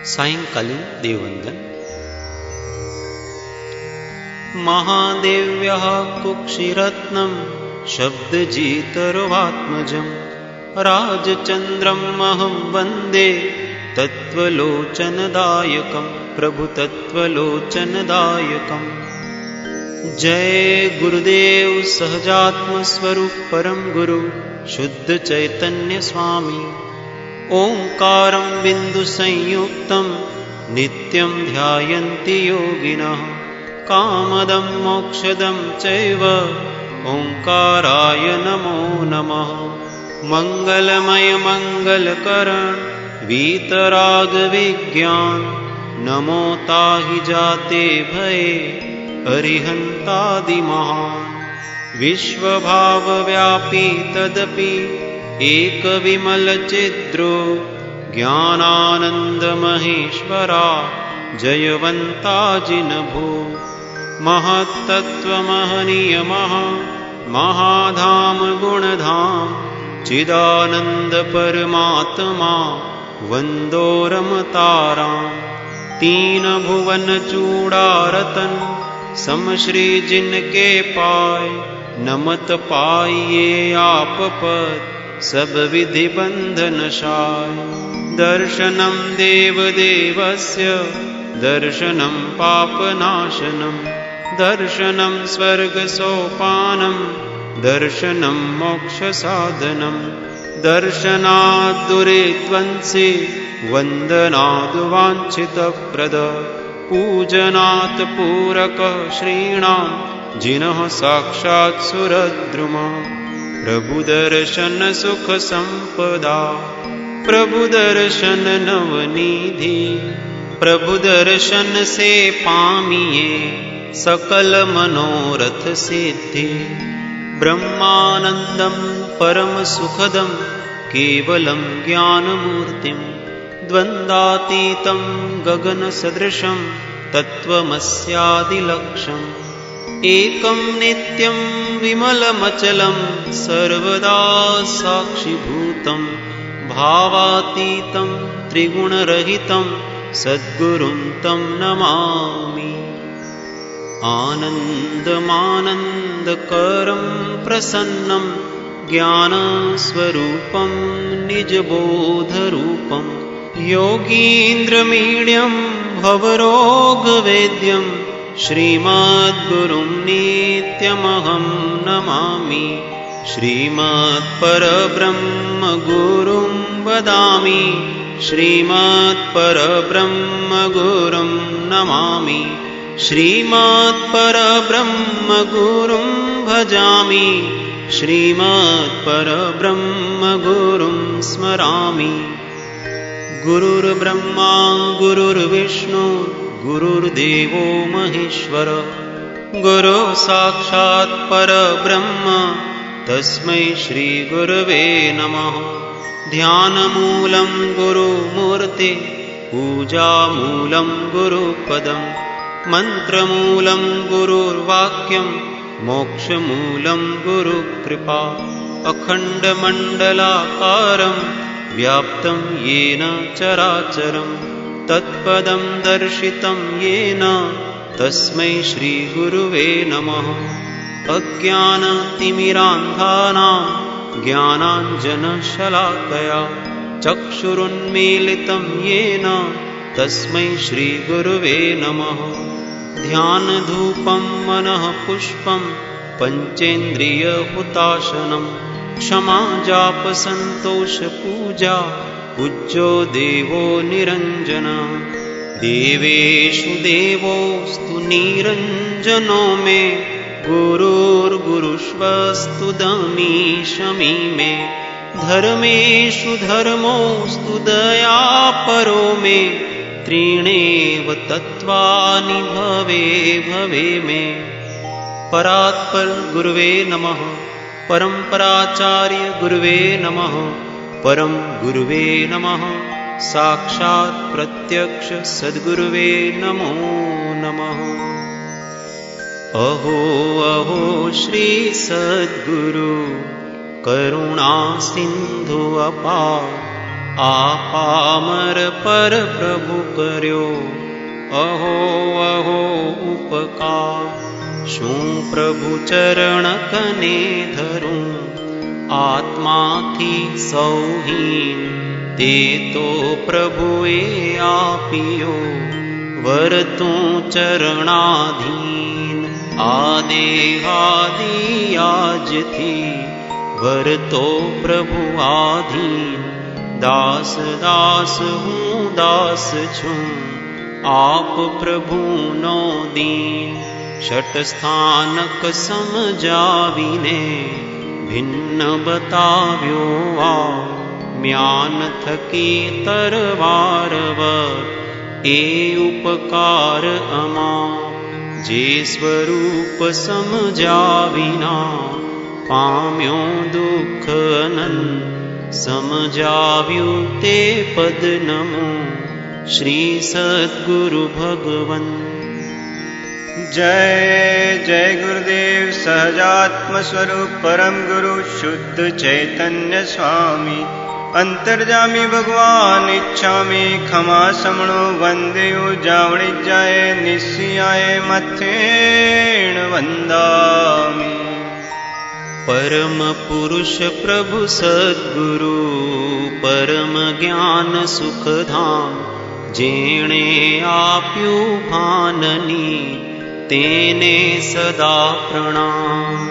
सायंकालीन देववंदन। महादेव्याः कुक्षिरत्नं शब्दजितर्वात्मजं राजचन्द्रम् अहं वन्दे तत्त्वलोचनदायकं प्रभु तत्त्वलोचनदायकम्। जय गुरुदेव सहजात्म स्वरूप परम गुरु शुद्ध चैतन्य स्वामी। ओंकारं बिंदु संयुक्तं नित्यं ध्यायन्ति योगिनः कामदं मोक्षदं चैव ओंकाराय नमो नमः। मंगलमय मंगलकरण वीतराग विज्ञान नमो ताहि जाते भये अरिहन्तादिमहान्। विश्वभावव्यापी तदपि एकविमलचिद्रो ज्ञानानन्दमहेश्वरा जयवन्ताजिनभो। महत्तत्त्वमहनीयमः महाधाम गुणधाम चिदानन्दपरमात्मा वन्दो रमताराम्। तीन भुवन चूड़ारतन समश्री जिनके पाय नमत पाइये आप पद सब विधि बंधनशाय। दर्शनं देवदेवस्य दर्शनं पापनाशनं दर्शनं स्वर्गसोपानं दर्शनं मोक्षसाधनं। दर्शनात् दुरिध्वंसि वन्दनाद् वाञ्छितप्रद पूजनात् पूरकः श्रीणां जिनः साक्षात् सुरद्रुम। प्रभु दर्शन सुख संपदा प्रभु दर्शन नवनिधि प्रभु दर्शन से पामिये सकल मनोरथ सिद्धि। ब्रह्मानंदं परम सुखदं केवलं ज्ञानमूर्तिं द्वन्द्वातीतं गगन सदृशं तत्त्वमस्यादिलक्ष्यम्। एकं नित्यं विमलमचलं सर्वदा साक्षिभूतं भावातीतं त्रिगुणरहितं सद्गुरुं तं नमामि। आनन्दमानन्दकरं प्रसन्नं ज्ञानस्वरूपं निजबोधरूपं योगीन्द्रमीड्यं भवरोगवेद्यं श्रीमद्गुरुं नित्यमहं नमामि। श्रीमत्परब्रह्म गुरुं वदामि श्रीमत्परब्रह्म गुरुं नमामि। श्रीमत्परब्रह्म गुरुं भजामि श्रीमत्परब्रह्म गुरुं स्मरामि। गुरुर्ब्रह्मा गुरुर्विष्णु गुरुर्देवो महेश्वर गुरु साक्षात् परब्रह्म तस्मै श्री गुरवे नमः। ध्यानमूलं गुरुमूर्ति पूजामूलं गुरुपदं मन्त्रमूलं गुरुर्वाक्यं मोक्षमूलं गुरुकृपा। अखण्डमण्डलाकारं व्याप्तं येन चराचरं तत्पदं दर्शितं येन तस्मै श्री गुरुवे नमः। अज्ञानतिमिरान्धानां ज्ञानाञ्जनशलाकया चक्षुरुन्मीलितं येन तस्मै श्री गुरुवे नमः। ध्यानधूपं मनः पुष्पं पंचेन्द्रियहुताशनं क्षमा जाप संतोष पूजा पूज्यो देवो निरञ्जनः। देवेषु देवोऽस्तु निरञ्जनो मे गुरुर्गुरुष्वस्तु दमीशमी मे। धर्मेषु धर्मोऽस्तु दयापरो मे त्रीणेव तत्त्वानि भवे भवे मे। परात्पर गुरुवे नमः परम्पराचार्य गुरुवे नमः परम गुरुवे नमः। साक्षात् प्रत्यक्ष सद्गुरुवे नमो नमः। अहो अहो श्री सद्गुरु करुणा सिंधु अपार, आपामर पर प्रभु कर्यो अहो अहो उपकार। शू प्रभु चरण कने धरूं, आत्मा थी सौहीन, ते तो प्रभुए आपियो वर तू चरणाधीन। आदेहादि आज थी वर तो प्रभु आधीन, दास दास हूँ दास छूं, आप प्रभु नो दीन। षट स्थानक समझावीने भिन्न बताव्यो आ, म्यान थकी तरवारवर ए उपकार अमा। जे स्वरूप समझाविना पाम्यो दुख अनंत, समझाव्यू ते पद नमो श्री सद्गुरु भगवन्। जय जय गुरुदेव सहजात्म स्वरूप परम गुरु शुद्ध चैतन्य स्वामी। अंतर्जामी भगवान इच्छामी क्षमा समणो वंदेयो जावणी जाए निशियाए मथेण वंदामि। परम पुरुष प्रभु सद्गुरु परम ज्ञान सुख धाम, जेणे आप्यु भाननी तेने सदा प्रणाम।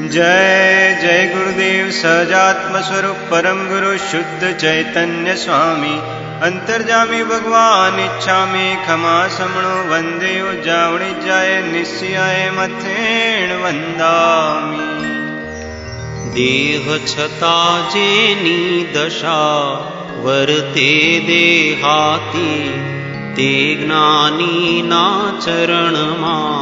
जय जय गुरुदेव सहजात्म स्वरूप परम गुरु शुद्ध चैतन्य स्वामी। अंतर्जामी भगवान इच्छामी क्षमा समणो वंदेयो जावणी जाए निशियाए मथेण वंदामि। देह छता जेनी दशा वर्ते देहाती, ते ज्ञानी ना चरण मां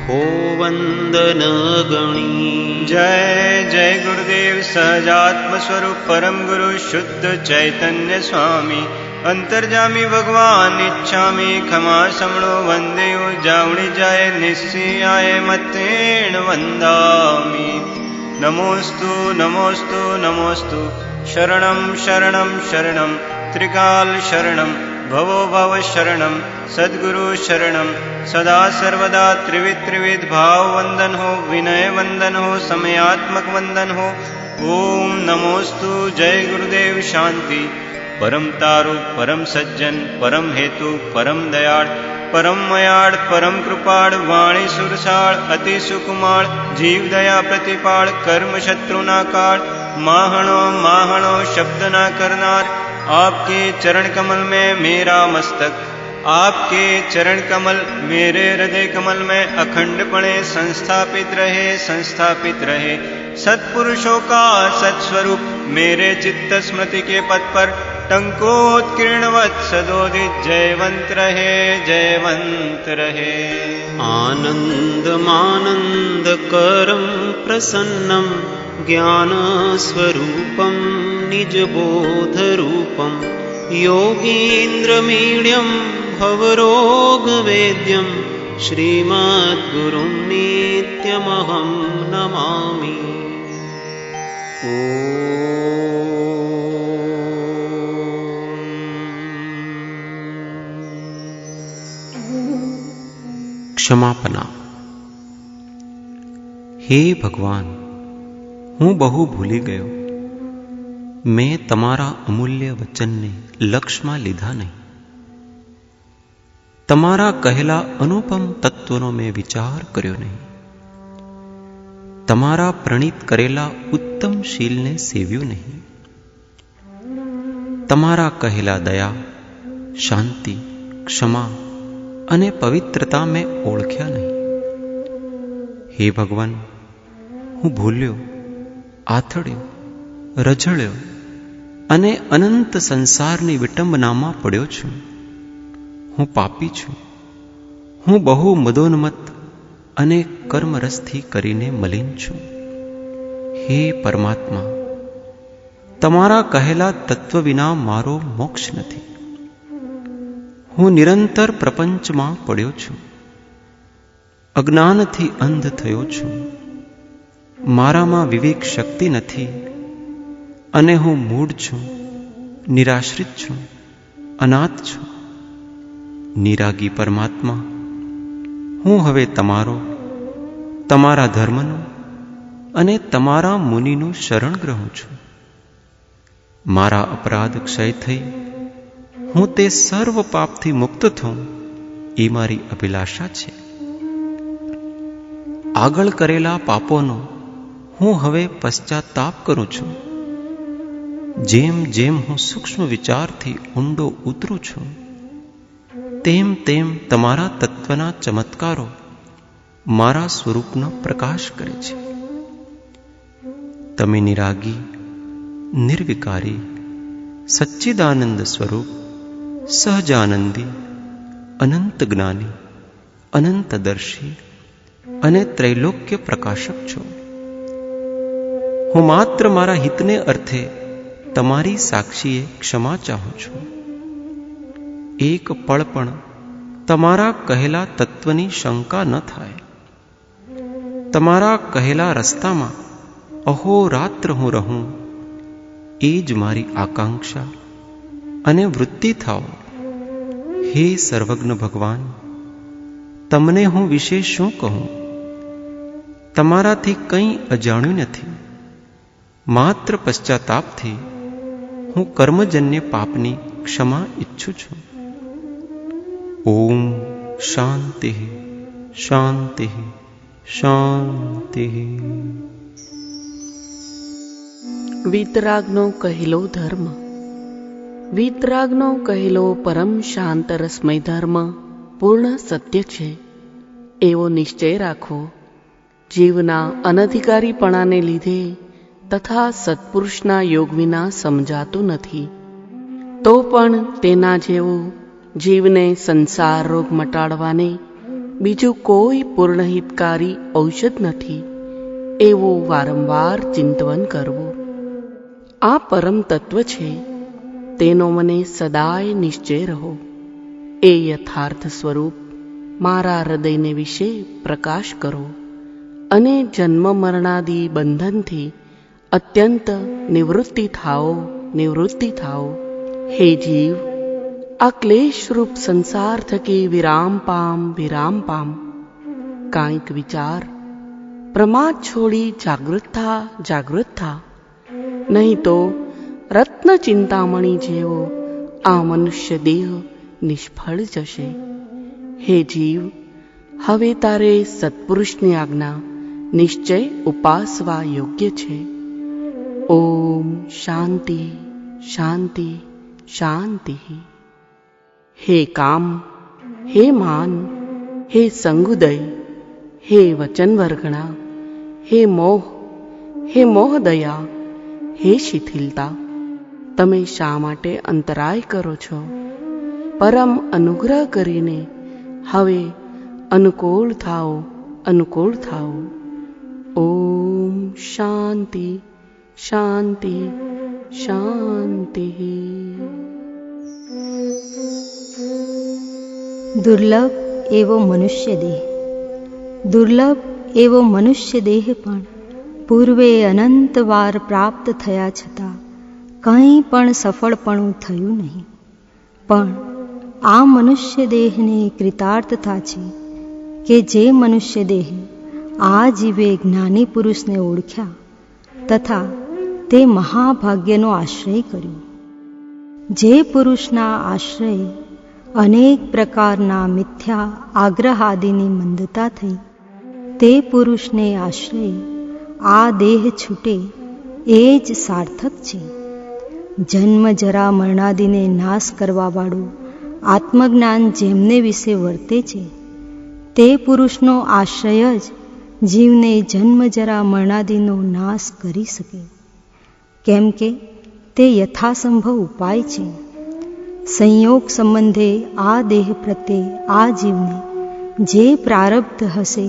हो वंदन गणी। जय जय गुरुदेव सहजात्म स्वरूप परम गुरु शुद्ध चैतन्य स्वामी। अंतर्जामी भगवान इच्छामी क्षमा समणो वंदेयो जावणी जाए निशियाए मथेण वंदामि। नमोस्तु नमोस्तु नमोस्तु शरणं शरणं शरणं त्रिकाल शरणं भवो भव शरणं सद्गुरु शरणं। सदा सर्वदा त्रिविध त्रिविध भाव वंदन हो, विनय वंदन हो, समयात्मक वंदन हो। ओम नमोस्तु जय गुरुदेव शांति। परम तारु परम सज्जन परम हेतु परम दयाळ परम मयाड़ परम कृपाड़ वाणी सुरसाड़ अति सुकुमार जीव दया प्रतिपाड़ कर्म शत्रु ना काड़ माहणो माहणो शब्द ना करनार। आपके चरण कमल में मेरा मस्तक, आपके चरण कमल मेरे हृदय कमल में अखंडपणे संस्थापित रहे संस्थापित रहे। सत्पुरुषों का सत्स्वरूप मेरे चित्त स्मृति के पथ पर टंकोत्कीर्णवत् सदोदित जयवंत रहे जयवंत रहे। आनंद मानंद करम प्रसन्नम ज्ञान स्वरूपम निज बोध रूपम योगीन्द्र मीड्यम भवरोग वेद्यम श्रीमद्गुरुं नित्यमहं नमामि। क्षमापना। हे भगवान, હું બહુ ભૂલી ગયો। મેં તમારા અમૂલ્ય વચનને લક્ષમાં લીધા નહીં। તમારા કહેલા અનુપમ તત્વનો મેં વિચાર કર્યો નહીં। તમારા પ્રણીત કરેલા ઉત્તમ શીલને સેવ્યું નહીં। તમારા કહેલા દયા, શાંતિ, ક્ષમા અને પવિત્રતા મેં ઓળખ્યા નહીં। હે ભગવાન, હું ભૂલ્યો, આથડ્યો, રઝળ્યો અને અનંત સંસારની વિટંબનામાં પડ્યો છું। હું પાપી છું। હું બહુ મદોન્મત્ત અને કર્મરસથી કરીને મલિન છું। હે પરમાત્મા, તમારા કહેલા તત્વ વિના મારો મોક્ષ નથી। હું નિરંતર પ્રપંચમાં પડ્યો છું। અજ્ઞાનથી અંધ થયો છું। મારામાં વિવેક શક્તિ નથી અને હું મૂઢ છું, નિરાશ્રિત છું, અનાથ છું. નિરાગી પરમાત્મા, હું હવે તમારો, તમારા ધર્મનો અને તમારા મુનિનું શરણ ગ્રહું છું. મારા અપરાધ ક્ષય થઈ હું તે સર્વ પાપથી મુક્ત થઉં એ મારી અભિલાષા છે. આગળ કરેલા પાપોનો હું હવે પશ્ચાતાપ કરું છું. જેમ જેમ હું સૂક્ષ્મ વિચારથી ઊંડો ઉતરું છું, તેમ તેમ તમારા તત્વના ચમત્કારો મારા સ્વરૂપનો પ્રકાશ કરે છે. તમે નિરાગી, નિર્વિકારી, સચ્ચિદાનંદ સ્વરૂપ, સહજાનંદી, અનંત જ્ઞાની, અનંતદર્શી અને ત્રૈલોક્ય પ્રકાશક છો. હું માત્ર મારા હિતને અર્થે તમારી સાક્ષીએ ક્ષમા ચાહું છું. એક પળ પણ તમારા કહેલા તત્વની શંકા ન થાય. તમારા કહેલા રસ્તામાં અહોરાત્ર હું રહું, એ જ મારી આકાંક્ષા અને વૃત્તિ થાઓ. હે સર્વજ્ઞ ભગવાન, તમને હું વિશે શું કહું? તમારાથી કંઈ અજાણ્યું નથી. માત્ર પશ્ચાતાપથી હું કર્મજન્ય પાપની ક્ષમા ઈચ્છું છું. ઓમ શાંતિ શાંતિ શાંતિ. વીતરાગનો કહેલો ધર્મ. વીતરાગનો કહેલો પરમ શાંત રસમય ધર્મ પૂર્ણ સત્ય છે, એવો નિશ્ચય રાખો. જીવના અનધિકારીપણાને લીધે તથા સત્પુરુષના યોગ વિના સમજાતું નથી. તો પણ તેના જેવું જીવને સંસાર રોગ મટાડવાને બીજું કોઈ પૂર્ણહિતકારી ઔષધ નથી, એવું વારંવાર ચિંતન કરવું. આ પરમ તત્વ છે, તેનો મને સદાય નિશ્ચય રહો. એ યથાર્થ સ્વરૂપ મારા હૃદયને વિશે પ્રકાશ કરો અને જન્મ મરણાદી બંધનથી અત્યંત નિવૃત્તિ થાઓ, નિવૃત્તિ થાઓ. હે જીવ, આ ક્લેશરૂપ સંસાર થકી વિરામ પામ, વિરામ પામ. કાંઈક વિચાર, પ્રમાદ છોડી જાગૃત થા, જાગૃત થા. નહીં તો રત્ન ચિંતામણી જેવો આ મનુષ્ય દેહ નિષ્ફળ જશે. હે જીવ, હવે તારે સત્પુરુષની આજ્ઞા નિશ્ચય ઉપાસવા યોગ્ય છે. ઓમ શાંતિ શાંતિ શાંતિ. હે કામ, હે માન, હે સંગુદય, હે વચનવર્ગણા, હે મોહ, હે મોહદયા, હે શિથિલતા, તમે શા માટે અંતરાય કરો છો? પરમ અનુગ્રહ કરીને હવે અનુકૂળ થાઓ, અનુકૂળ થાઓ. ઓમ શાંતિ શાંતિ શાંતિ. દુર્લભ એવો મનુષ્ય દેહ. દુર્લભ એવો મનુષ્ય દેહ પણ પૂર્વે અનંત વાર પ્રાપ્ત થયા છતાં કંઈ પણ સફળપણું થયું નહીં. પણ આ મનુષ્ય દેહને કૃતાર્થતા છે કે જે મનુષ્ય દેહ આ જીવે જ્ઞાની પુરુષને ઓળખ્યા તથા તે મહાભાગ્યનો આશ્રય કર્યો. જે પુરુષના આશ્રય અનેક પ્રકારના મિથ્યા આગ્રહાદિની મંદતા થઈ, તે પુરુષને આશ્રય આ દેહ છૂટે એ જ સાર્થક છે. જન્મ જરા મરણાદિને નાશ કરવાવાળું આત્મજ્ઞાન જેમને વિશે વર્તે છે, તે પુરુષનો આશ્રય જ જીવને જન્મ જરા મરણાદિનો નાશ કરી શકે. કેમ કે તે યથાસંભવ ઉપાય છે. સંયોગ સંબંધે આ દેહ પ્રત્યે આ જીવને જે પ્રારબ્ધ હશે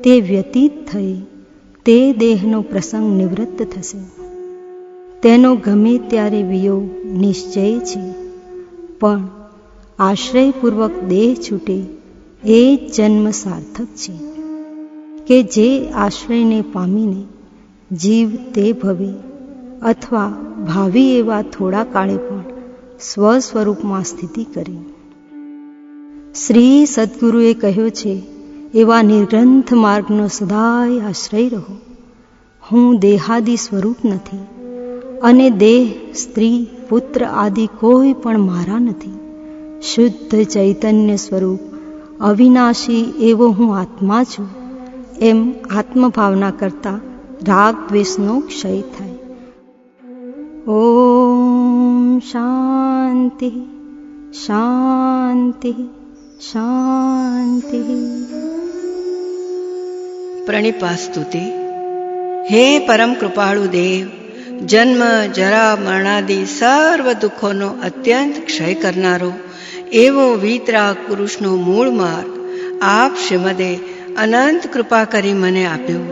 તે વ્યતીત થઈ તે દેહનો પ્રસંગ નિવૃત્ત થશે. તેનો ગમે ત્યારે વિયોગ નિશ્ચય છે. પણ આશ્રયપૂર્વક દેહ છૂટે એ જ જન્મ સાર્થક છે કે જે આશ્રયને પામીને જીવ તે ભવે અથવા ભાવિ એવા થોડા કાળે પણ સ્વસ્વરૂપમાં સ્થિતિ કરે. શ્રી સદગુરુએ કહ્યું છે, એવા નિર્ગ્રંથ માર્ગનો સદાય આશ્રય રહો. હું દેહાદિ સ્વરૂપ નથી અને દેહ, સ્ત્રી, પુત્ર આદિ કોઈ પણ મારા નથી. શુદ્ધ ચૈતન્ય સ્વરૂપ અવિનાશી એવો હું આત્મા છું. એમ આત્મભાવના કરતા રાગ દ્વેષનો ક્ષય થાય. ઓમ શાંતિ શાંતિ શાંતિ. પ્રણિપાસ્તુતિ. હે પરમ કૃપાળુ દેવ, જન્મ જરા મરણાદિ સર્વ દુઃખોનો અત્યંત ક્ષય કરનારો એવો વીતરાગ પુરુષનો મૂળ માર્ગ આપ શ્રીમદે અનંત કૃપા કરી મને આપ્યો.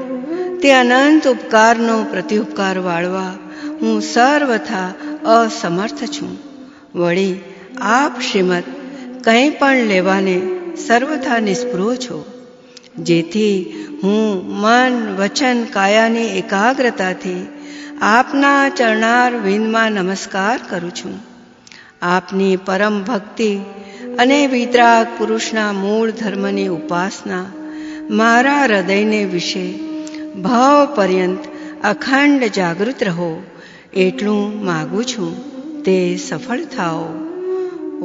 તે અનંત ઉપકારનો પ્રત્યુપકાર વાળવા હું સર્વથા અસમર્થ છું. વળી આપ શ્રીમદ કંઈ પણ લેવાને સર્વથા નિષ્પૃહ છો, જેથી હું મન, વચન, કાયાની એકાગ્રતાથી આપના ચરણાર વિંદમાં નમસ્કાર કરું છું. આપની પરમ ભક્તિ અને વિતરાગ પુરુષના મૂળ ધર્મની ઉપાસના મારા હૃદયને વિશે ભાવ પર્યંત અખંડ જાગૃત રહો એટલું માગું છું. તે સફળ થાઓ.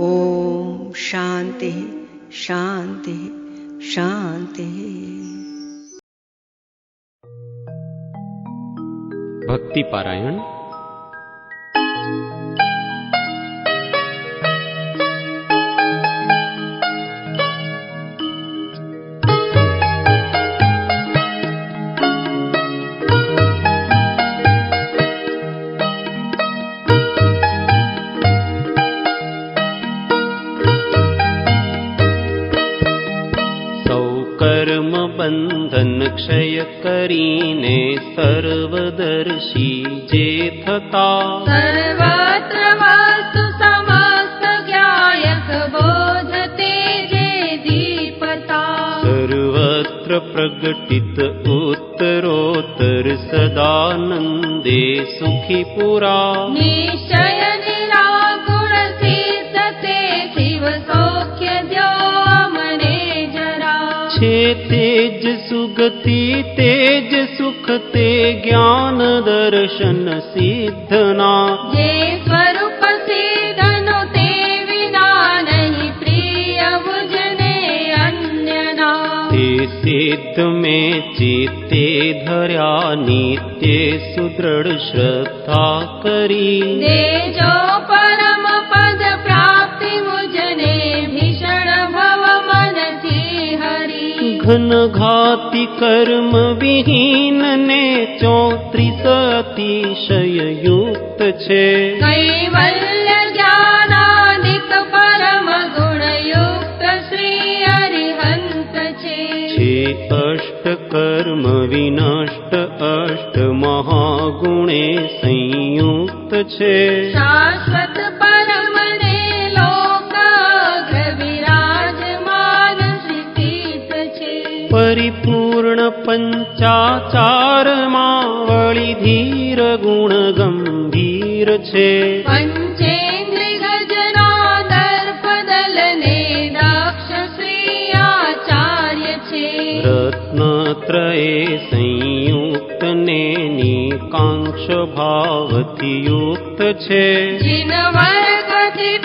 ઓમ શાંતિ શાંતિ શાંતિ. ભક્તિ પારાયણ. બંધન ક્ષય કરીને સર્વદર્શી જે થતા સર્વત્ર વસ્તુ સમસ્ત જ્ઞાયક બોધતે જે દીપતા સર્વત્ર પ્રગટિત ઉત્તરોત્તર સદાનંદે સુખી પુરા નિશ્ચય નિરાગુણ સિદ્ધ તે શિવ સૌખ્ય દ્યો અમને જરા છે તેજ સુગતિ તેજ સુખ તે જ્ઞાન દર્શન સિદ્ધના જે સ્વરૂપ સિદ્ધનો તે વિના નહીં પ્રિય મુજને અન્યના તે સિદ્ધ મેં ચિત્તે ધર્યા નિત્ય સુદૃઢ શ્રદ્ધા કરી દેજો પરમ પદ પ્રાપ્તિ મુજને ભીષણ ભવ મનથી હરી ઘન ઘાતી કર્મ વિહીન ને 34 અતિશય યુક્ત છે કૈવલ્ય જ્ઞાનાદિક પરમ ગુણયુક્ત શ્રી અરિહંત છે અષ્ટ કર્મ વિનષ્ટ અષ્ટ મહાગુણે સંયુક્ત છે શાશ્વત પરમ ને લોકાગ્ર વિરાજમાન સ્થિત છે પરિપૂર્ણ પંચાચારમાં વળી ધીર ગુણ ગંભીર છે પંચેન્દ્રિય ગજના દર્પદલ ને દક્ષ શ્રી આચાર્ય છે રત્નત્રયે સંયુક્ત ને નિકાંક્ષ ભાવથી યુક્ત છે જીન વર્ગથી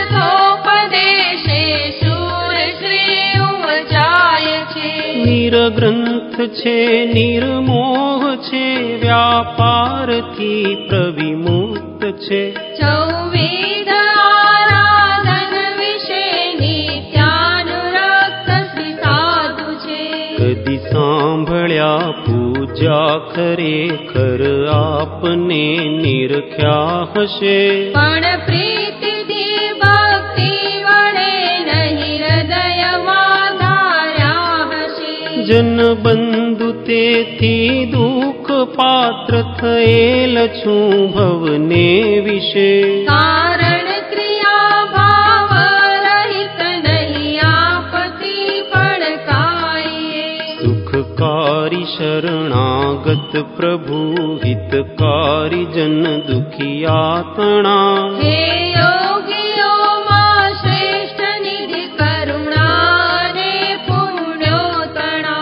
અર્થોપદેશે શૂર શ્રી ઉમજાય છે નિરગ્રંથ છે નિર્મોહ છે વ્યાપારથી પ્રવિમુક્ત છે ચૌવિધ આરાધન વિશે નિત્યાનુરક્ત શ્રી સાધુ છે કદી સાંભળ્યા પૂજા ખરેખર આપને નિરખ્યા હશે પણ પ્રીતિથી ભક્તિ વડે નહીં હૃદયમાં ધાર્યા હશે જન બંધુ તેથી દુઃખ પાત્ર થયેલ છું ભવને વિશે કારણ ક્રિયા ભાવ રહિત નહીં આપતી પણ કાયે સુખકારી शरणागत प्रभु हितकारी जन दुखिया तणा हे योगियो मा श्रेष्ठ निधि करुणा रे पुण्योतणा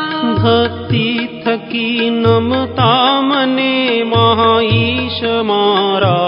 भक्ति थकी नमता मने महाईश मारा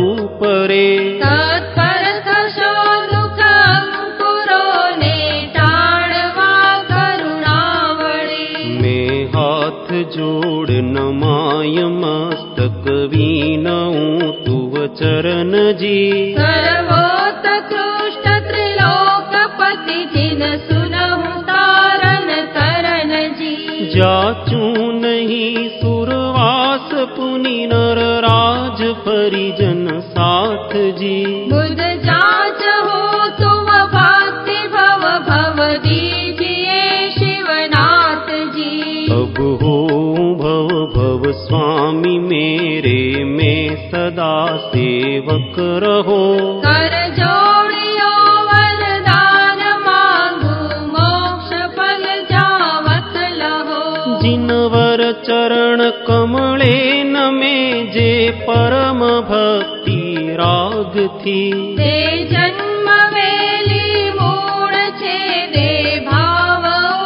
उपरे तत्पर थशो दुख अंकुरो ने टाळवा करुणा वळे मैं हाथ जोड़ नमाय मस्तक वीनऊं तुव चरण जी सर्वोत्कृष्ट त्रिलोकपति जिन सुनहु तारन करन जी जाचू नहीं सुरवास पुनि नर राज परिजन साथ जी बुध जाच हो तुम भक्ति भव भव दीजिए शिवनाथ जी अब हो भव भव स्वामी मेरे में सदा सेवक रहो कर जोड़ियो वरदान मांगू मोक्ष फल जावत लहो जिनवर चरण कमले नमे जे परम भक्ति राग थी ते जन्म वेली मूળ છે દે ભાવ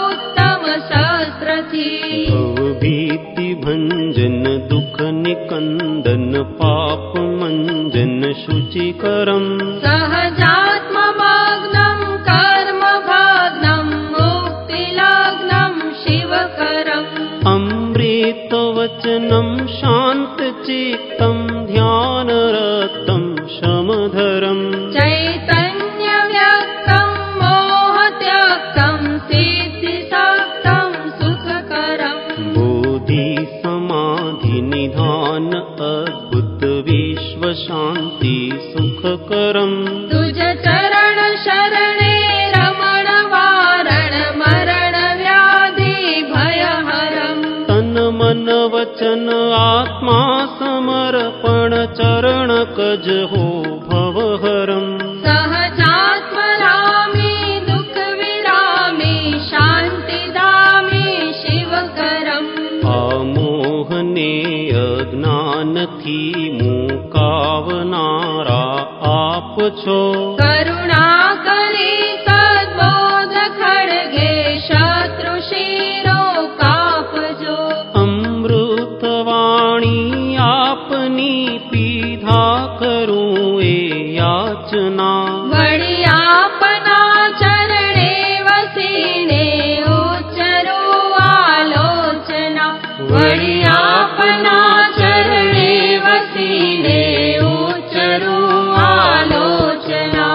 ઉત્તમ શાસ્ત્ર थी भव भीति भंजन दुख निकंदन पाप मंजन शुचिकरम सहजात्म मग्नं कर्म भग्नं मुक्तिलग्नं शिवकरम् अमृत वचनम शांत चित्तम ध्यान रतम शमधरम चैतन्य व्यक्तं मोहत्यक्तं सिद्धिसक्तं सुखकरम् बोधि समाधि निधान अद्भुत विश्व शांति सुखकरम तुझ चरण शरणे रमण वारण मरण व्याधि भयहरम् तन मन वचन आत्मा समर्पण चरण कज हो भवहरम सहजात्मरामी दुख विरामी शान्तिदामी शिवकरम् आमोहने अज्ञान थी मुकावनारा आप छो करुणा करी सद्बोध खड्गे शत्रु शिरो कापजो अमृतवाणी आपनी पीधा करूं ए याचना वળી આપના ચરણે વસીને ઉચ્ચરો આલોચના વળી આપના ચરણે વસીને ઉચ્ચરો આલોચના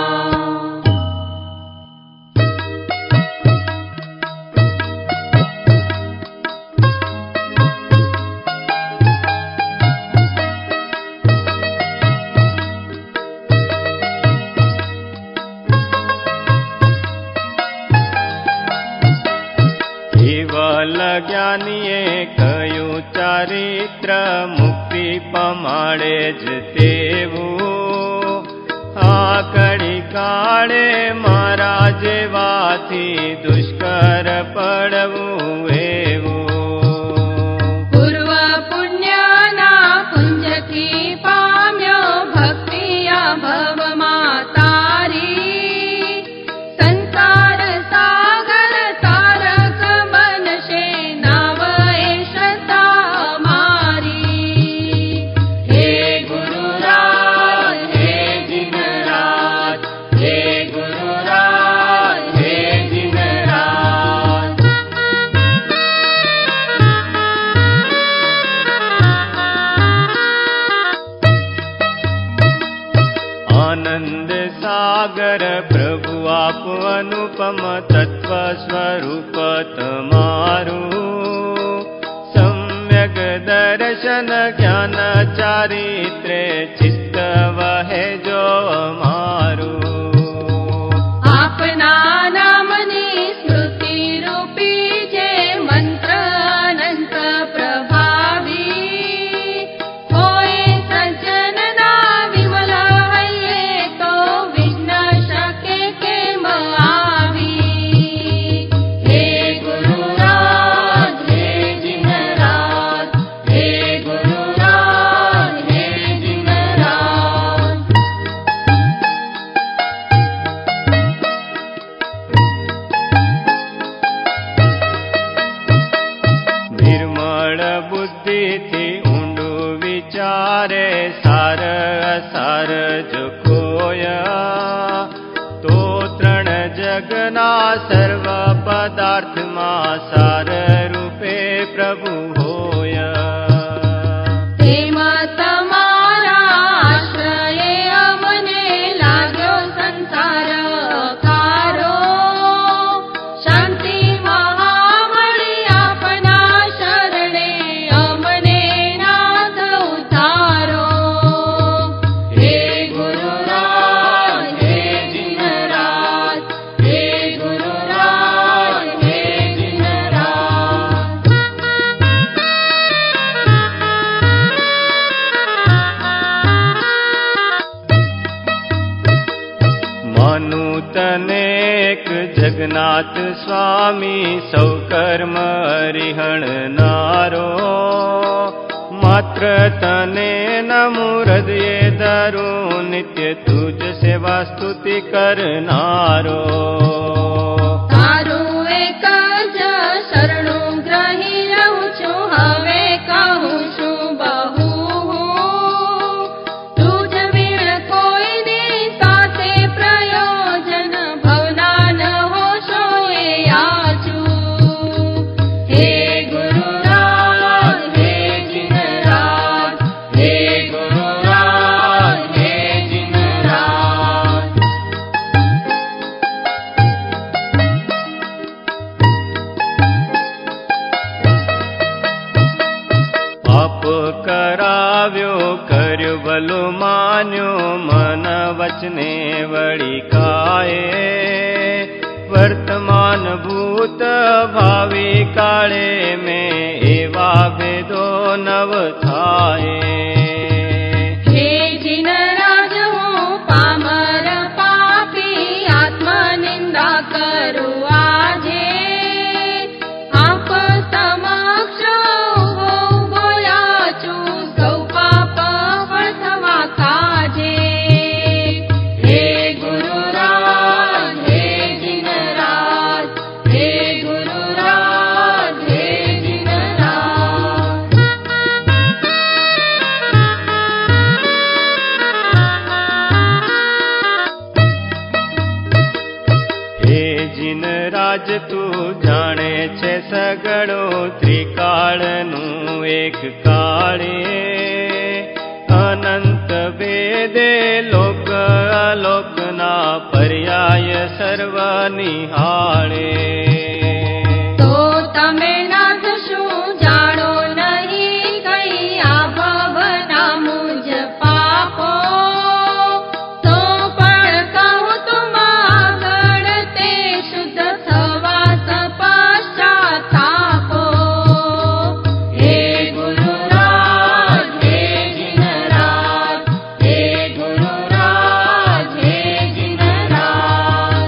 કેવલ જ્ઞાનીએ કયું ચારિત્ર મુક્તિ પમાડે જ તેવું આ કડી કાળે મારા જેવાથી દુષ્કર પડવું એવું પૂર્વ પુણ્યના પુંજથી પામ્યો ભક્તિયા ભવમાં તારી સંસાર સાગર તારક બનશે નાવ એ શ્રદ્ધા મારી હે ગુરુરાજ હે જીનરાજ હે ગુરુરાજ હે જીનરાજ આનંદ સાગર પ્રભુ આપ અનુપમ તત્વ સ્વરૂપ તમારું સમ્યક દર્શન જ્ઞાન ચારિત્રે ચિત્ત વહે જો અમારું આપના નામની સ્મૃતિ રૂપી જે મંત્ર અનંત પ્રભાવી હોય સજ્જનના વિમલ હૈયે તો વિઘ્ન શકે કેમ આવી હે ગુરુરાજ હે જીનરાજ વિચારે સાર અસાર જો કોયા તો ત્રણ જગના સર્વ પદાર્થમાં સાર રૂપે પ્રભુ હોયા. તેમાં તમારા આશ્રયે અમને લાગ્યો સંસાર કારો. શાંતિ મહામળી આપના શરણે અમને નાથ ઉતારો. હે ગુરુરાજ હે જીનરાજ, હે ગુરુરાજ હે જીનરાજ. માનું તને એક જગન્નાથ સ્વામી સૌ કર્મ હરિહણનારો. માત્ર તને નમો હૃદયે ધરું નિત્ય તુજ સેવા સ્તુતિ કરનારો. તારું એક જ શરણું ગ્રહી રહું છું, હવે કહું છું બહુ હું. તુજ વિણ કોઈની સાથે પ્રયોજન ભવના ન હોશો એ યાચું. હે ગુરુરાજ હે જીનરાજ, હે ગુરુરાજ હે જીનરાજ. પાપ કરાવ્યો કર્યો ભલો માન્યો મન વચને વળી કાયે. વર્તમાન ભૂત ભાવિ કાળે મેં એવા ભેદો નવ થાય. હે જીનરાજ હું પામર પાપી આત્મનિંદા કરું આજે. આપ સમક્ષ ઉભો ઉભો યાચું સૌ પાપ વળથવા કાજે. હે ગુરુરાજ હે જીનરાજ, હે ગુરુરાજ હે જીનરાજ. હે જીનરાજ તું જાણે છે સગળો ત્રિકાળનું એક કાળે. અનંત ભેદે લોક અલોકના પર્યાય સર્વ નિહાળે. તો તમે નાથ શું જાણો નહીં કઈ આ ભવના મુજ પાપો. તો પણ કહું તુમ આગળ તે શુદ્ધ થવા પશ્ચાતાપો. હે ગુરુરાજ હે જીનરાજ, હે ગુરુરાજ હે જીનરાજ.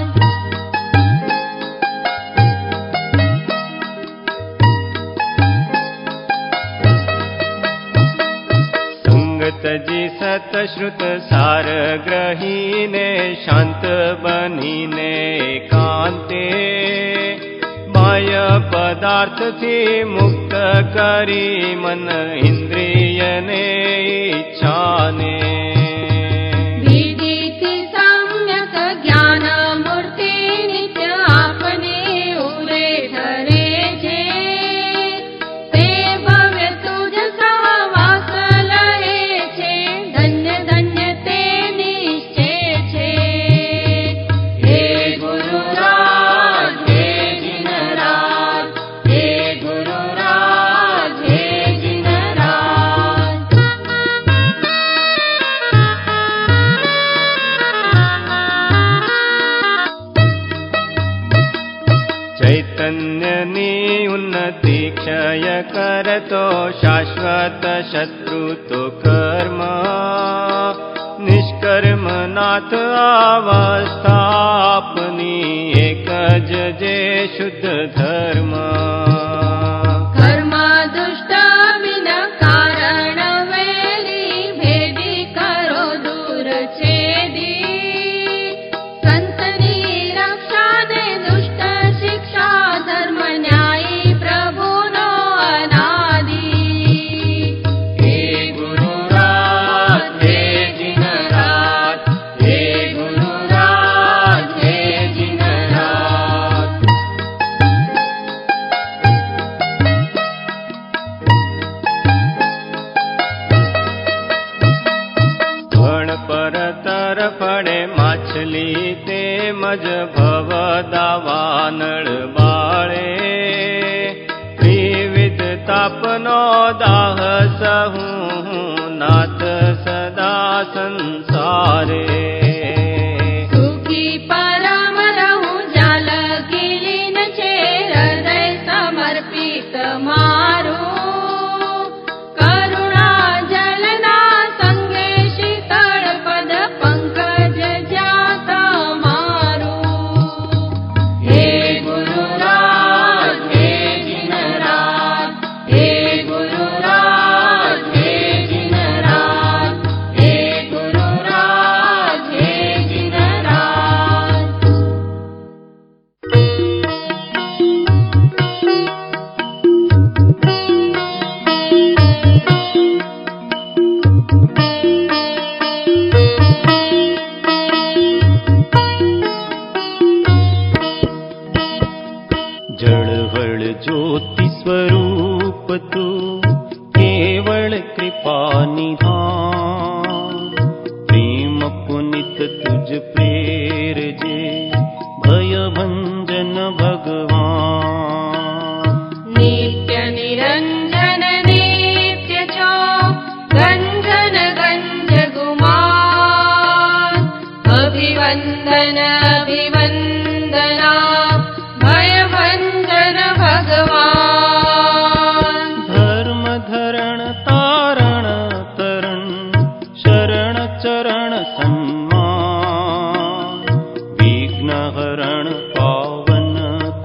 સંગતજી સતશ્રુત સાર ગ્રહીને શાંત બનીને એકાંતે. બાહ્ય પદાર્થથી મુક્ત કરી મન ઇન્દ્રિયને ઈચ્છાને. વિધિથી સમ્યક જ્ઞાન મૂર્તિ નિત્ય આપને ઉરે ધરે છે. તે ભવ્ય તુજ સહવાસ લહે છે, ધન્ય ધન્ય તે નિશ્ચય છે. હે ગુરુરાજ હે જીનરાજ, હે ગુરુરાજ હે જીનરાજ. ચૈતન્યની ઉન્નતિ ક્ષય કરતો શાશ્વત શત્રુ તો કર્મ. નિષ્કર્મ નાથ અવસ્થા આપની એક જ જે શુદ્ધ ધર્મ. કર્મ દુષ્ટ બિન કારણ વેલી ભેદી કરો દૂર છેદી. સંતની રક્ષાને દુષ્ટ શિક્ષા ધર્મ ન્યાયી પ્રભુનો અનાદિ. હે ગુરુરાજ ભલી તેમજ ભવદાવાનળ બાળે ત્રિવિધ તાપનો દાહ સહુ નાથ સદા સંસારે સુખી પરમ રહું જાલ કિલીન છે હૃદય સમર્પિત મારું કરુણા જલના સંગે શીતળ પદ પંકજ જ્યાં તમારું હે ગુરુરાજ હે જીનરાજ હે ગુરુરાજ હે જીનરાજ હે ગુરુરાજ હે જીનરાજ जड़वळ ज्योति स्वरूप तू केवल कृपा निधान प्रेम पुनित तुझ प्रेरजे भय भंजन भगवान नित्य निरंजन नित्य चो गंजन गंज गुमान अभिवंदन अभिवंदना भय भंजन भगवान धर्म धरण तारण तरण शरण चरण सन्मान विघ्न हरण पावन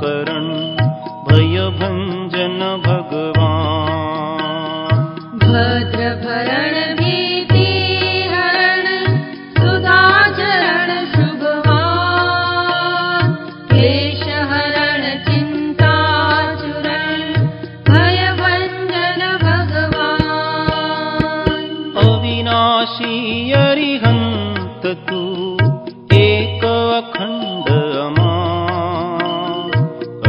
करण भय भंजन भगवान भद्र भरण भीति हरण सुधाचरण शुभवान क्लेश हरण चिंता चूरण भय भंजन भगवान अविनाशी अरिहंत तू एक अखंड अमार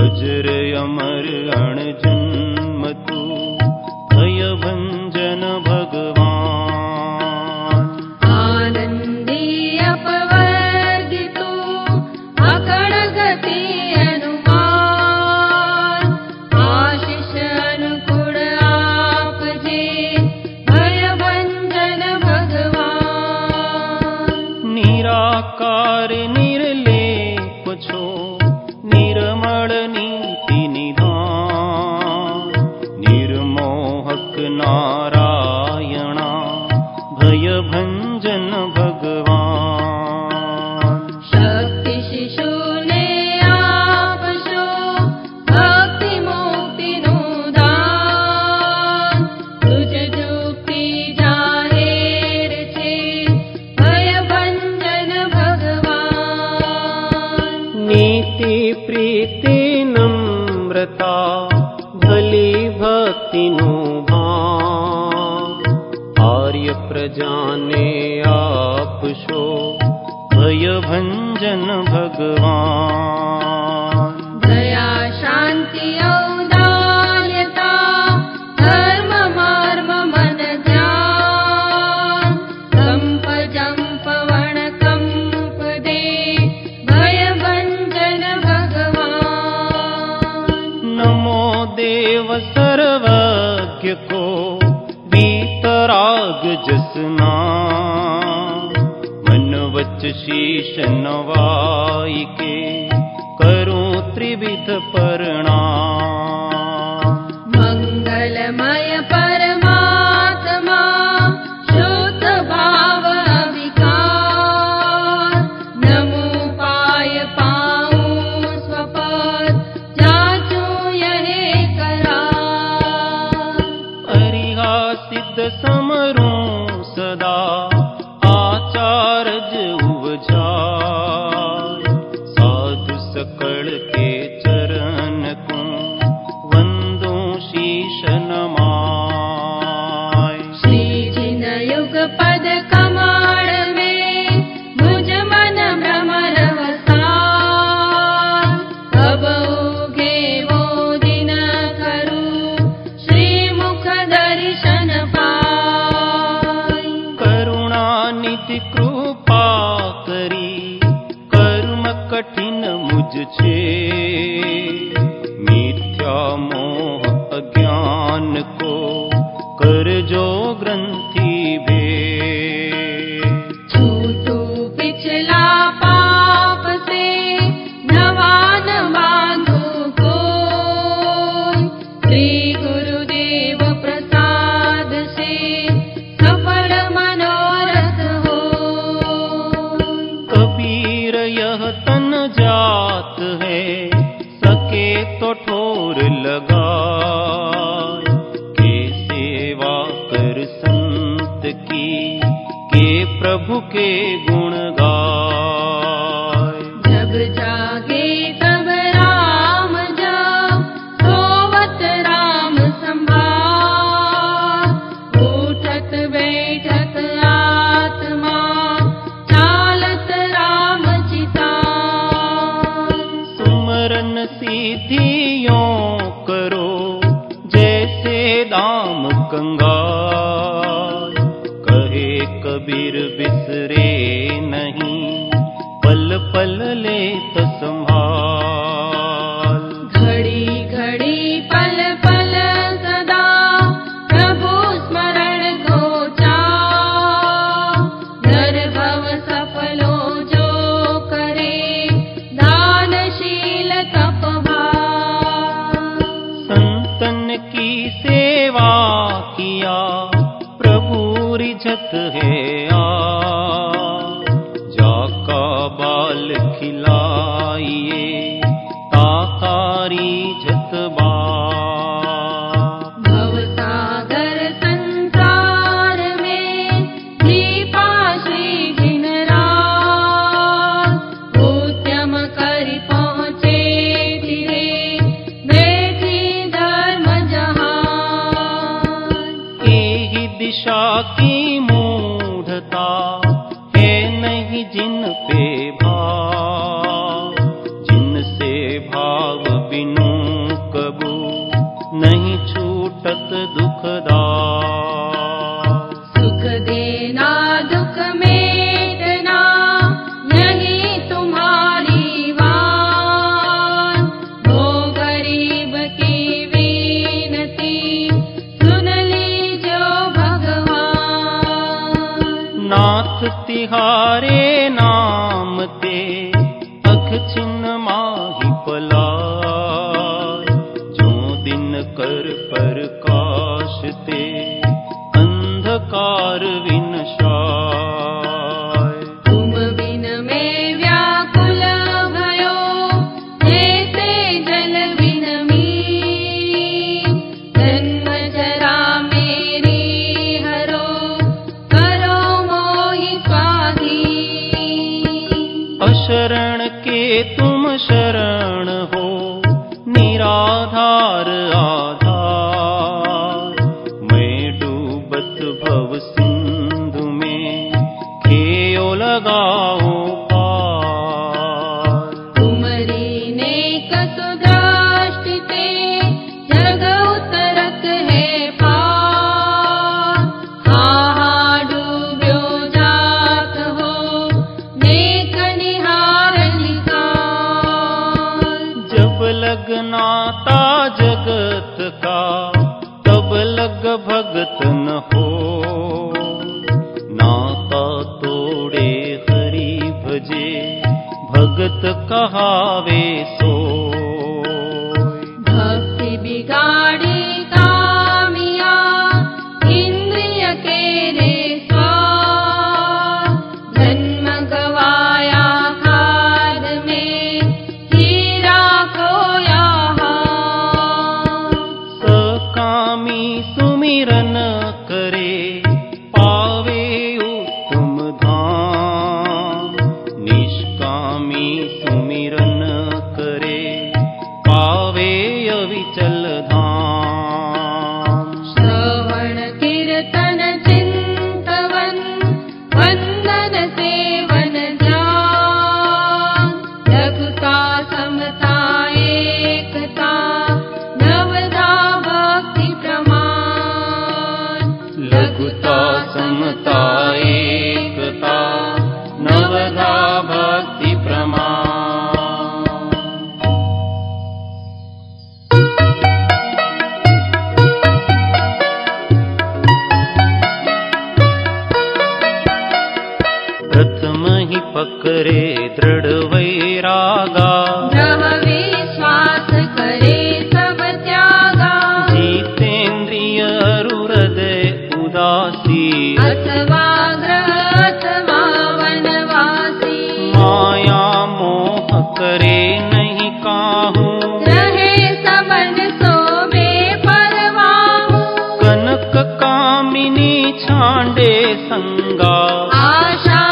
अजर अमर अणजन्म तू भय भंजन भगवान आनंदी अपवर्गितु अकड़ गति अनुमान आशीष अनुकूल आपजे भय भंजन भगवान निराकार निर्लेप छो निर्मल नीति निधान निर्मोहक नारायणा भय भंजन भगवान शक्ति शिशु ने आपशो भक्ति मुक्ति નું દાન तुझ जुक्ति जाहेर छे भय भंजन भगवान नीति प्रीति नम्रता भली भक्ति नो भाव आर्य प्रजाने आपशो भय भंजन भगवान दया शांति औदार्यता धर्म मर्म मन ध्यान कंप जंप वण कंप दे भय भंजन भगवान नमो देव सर्वज्ञ को वीतराग जसना मन वच शीश नवाई के करूं त्रिविध प्रणाम मंगलमय परमात्मा शुद्ध भाव अविकार नमो पाय पाऊं स्वपद जाचू यहे करा अरिहा सिद्ध समरूं सदा आचारज उपजाय साधु सकल के चरण को वंदो शीश नमाय श्री जिन युग पद कमाड़ में मुझ मन भ्रमर वसाय कब उगे वो दिन करू श्री मुख दर्शन पाय करुणा निधि कृपा करी प्रभु के गुण गाय। जब जागे तब राम जप, सोवत राम संभाल, उठत बैठत आत्मा, चालत राम चितान। सुमरन सिद्धियों करो जैसे दाम कंगाल, कहे कबीर बिसरे नहीं, पल पल लेत संभाल। घड़ी घड़ी पल पल सदा, प्रभु स्मरण को चाओ, नर भव सफलो जो करे, दानशील तपभाव। संतन की सेवा किया, प्रभु रिझत है जाका बाल खिलाइए, ताकारी झतबा। भवसागर संसार में, दीपा श्री दिन रात, उद्यम करि पहुँचे धीरे, बैठी धर्म जहान। एहि दिशा की मूढ़ता है नहीं जिन पे भाव, जिनसे भाव बिनु कबू नहीं छूटत दुखदार। सुख देना दुख मेटना, यही तुम्हारी वान। हो गरीब की विनती, सुन लीजो भगवान। नाथ तिहारे नाम ते, अख छिन्न माही पलाय, जो दिन कर प्रकाश ते, अंधकार विनशाय। तुम बिन में व्याकुल भयो, जैसे जल बिन मीन। जन्म जरा मेरी हरो, करो मोहि स्वाधीन। अशरण के तुम शरण हो, निराधार आधार। मैं डूबत भव सिंधु में, खेयो लगाओ पार। तुमरी नेक सुदृष्टि ते, जग उतरत है पार। हा डूब्यो जात हो, नेक निहारनिकार। जब लगनाता जगत का, तब लग भगत न हो। नाता तोड़े हरि भजे, भगत कहावे सोय। भक्ति बिगाड़ी कामिया, इंद्रिय के रे स्वार। जन्म गवाया खाद में, हीरा खोया हार। सकामी सुमिरन करे, पावे उत्तम धाम। निष्कामी सुमिरन करे, पावे अविचल धाम। श्रवण कीर्तन चिंतवन, वंदन सेवन ध्यान। लघुता समता एकता, नवधा भक्ति प्रमाण। लघुता समता एकता, नवधा भक्ति प्रमाण। प्रथम ही पकरे दृढ़ वैरागा, ग्रह विश्वास करे सब त्यागा। जितेंद्रिय हृदय उदासी, अथवा ग्रह अथवा वनवासी। माया मोह करे नहीं काहू, रहे सबन सो बेपरवाहू। कनक कामिनी छांडे संगा, आशा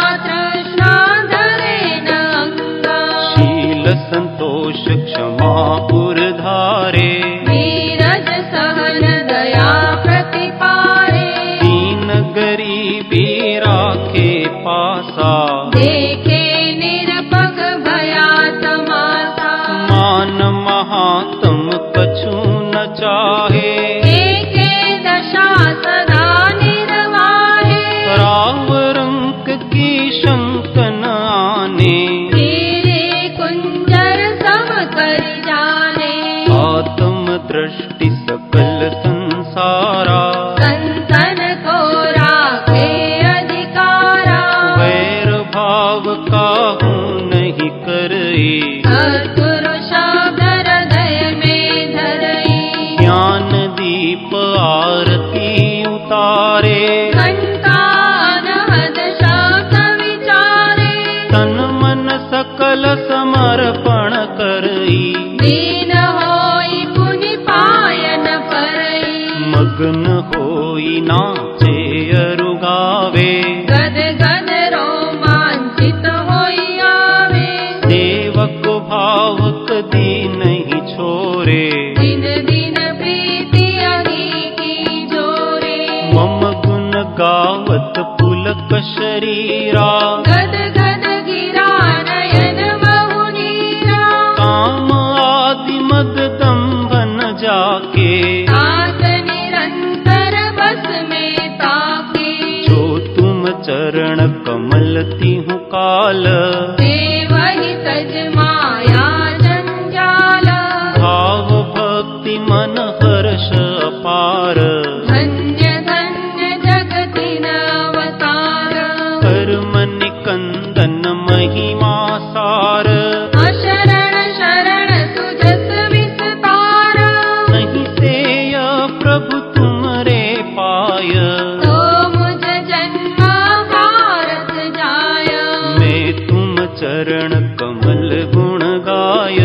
पासा, देखे निरपग भया तमासा। मान महात्म कछु न चाहे, एके दशा सदा निर्वाहे। राव रंक की शंक न आने, तेरे कुंजर सब कर जाने। आत्म दृष्टि सकल संसारा, संतन को राखे अधिकारा। वैर भाव काहू नहीं करई, असुर शब्द हृदय में धरई। ज्ञान दीप आरती उतारे, घंटा अनहद शब्द विचारे। तन मन सकल समर्पण करई, दीन होई पुनि पायन परई। मग्न होई नाचे अरु गावे, गद गद रोमांचित होई आवे। सेवक भावक दी नहीं छोरे, दिन दिन प्रीति अघी की जोरे। मम गुण गावत पुलक शरीरा, गद गद गिरा नयन बहुनीरा। काम आदि मद दंभन जाके, आस निरंतर बस में ताके। जो तुम चरण कमल तिहु काल, ते वही तज माया जंजाल। भाव भक्ति मन हर्ष अपार, धन्य धन्य जगति अवतार। कर्म निकंदन महिमा सार, अशरण शरण सुजस विस्तार। नहीं सेय प्रभु तुमरे पाय, तो मुझ जन्म भारत जाय। मैं तुम चरण कमल गुण गाय,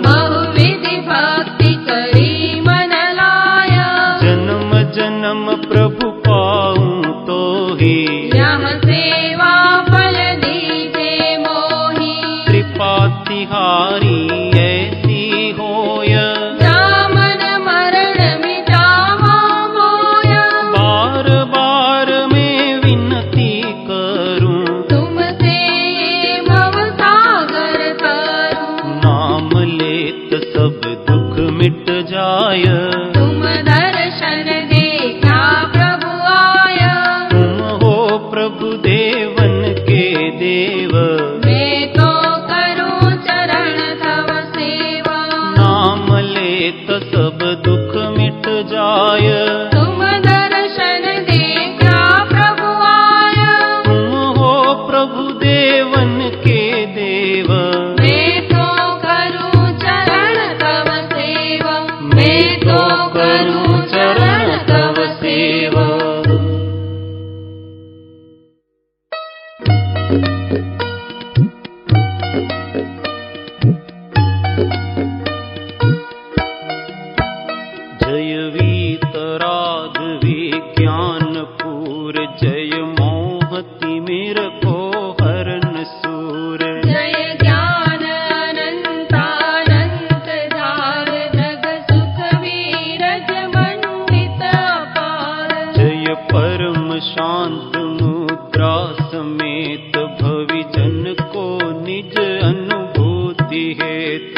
बहुविधि भक्ति करी मन लाय। जन्म जन्म प्रभु पाऊं तो ही, यह सेवा फल दीजे मोही। कृपा तिहारी ऐसी होय, जामन मरण मिटावा मोय। बार बार मैं विनती करूं, तुमसे भव सागर तरूं। नाम लेत सब दुख मिट जाय, तुम दर्शन देखा प्रभु आया। तुम हो प्रभु देवन के देव, मैं तो करूं चरण तव सेवा। नाम लेत सब दुख मिट जाय, तुम दर्शन देखा प्रभु आया। तुम हो प्रभु देवन के देव, मैं तो करूं चरण तव सेवा। मैं तो करूं चरण तव सेवा। जय वीतराग विज्ञानपुर, जय मोहति मेर को हरन सूर। जय ज्ञान अनंतानंत धार। जग सुख वीरज मंडित अपार। जय परम शांत मुद्रा समेत, भवि जन को निज अनुभूति हेत।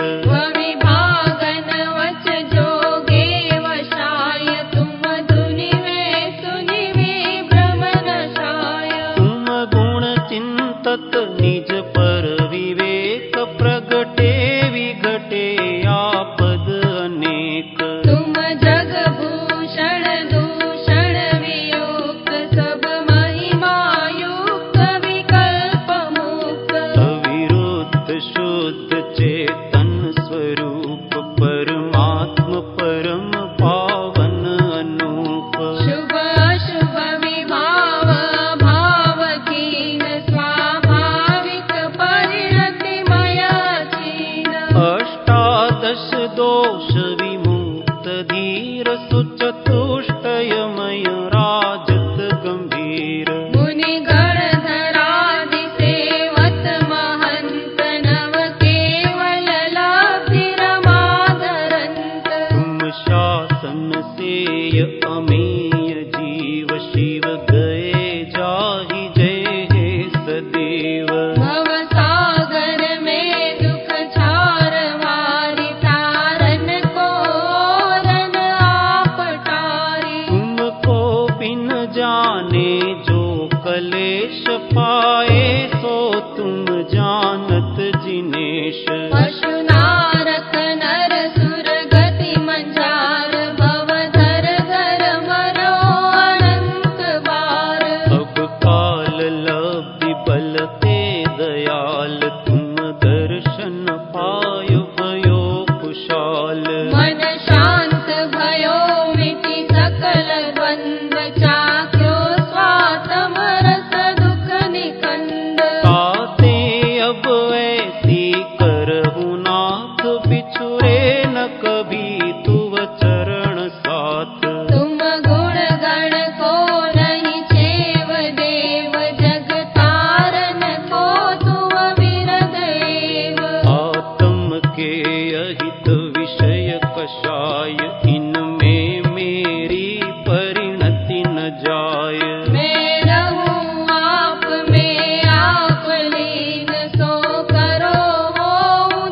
विभागन वच जोगे वशाय। तुम धुनिवे सुनिवे भ्रम नशाय। तुम गुण चिंतत निज पर विवेक, प्रगटे विघटे आपद अनेक। तुम जग भूषण दूषण वियुक्त। सब महिमा युक्त विकल्प मुक्त। अविरुद्ध शुद्ध चेतन स्वरूप, परमात्म परम पावन अनूप। शुभ अशुभ विभाव भाव कीन। स्वाभाविक क्लेश पाए सो तुम जानत जिनेश। पशु नारक नर सुर गति मंझार भवधर घर मरो अनंत बार। सब काल लब्धि बल ते दयाल तुम दर्शन पायो भयो कुशाल। मन शांत भयो मिटि सकल द्वंद्व चाख्यो स्वात्म रस दुख निकंद। ताते अब ऐसी करहु नाथ बिछुरे न कभी तुव चरण साथ। तुम गुण गण को नहीं छेव देव जग तारन को तुम विरद एव। आत्म के अहित विषय कषाय इनमें मेरी परिणति न जाय। मैं रहूं आप में आप लीन सो करो हो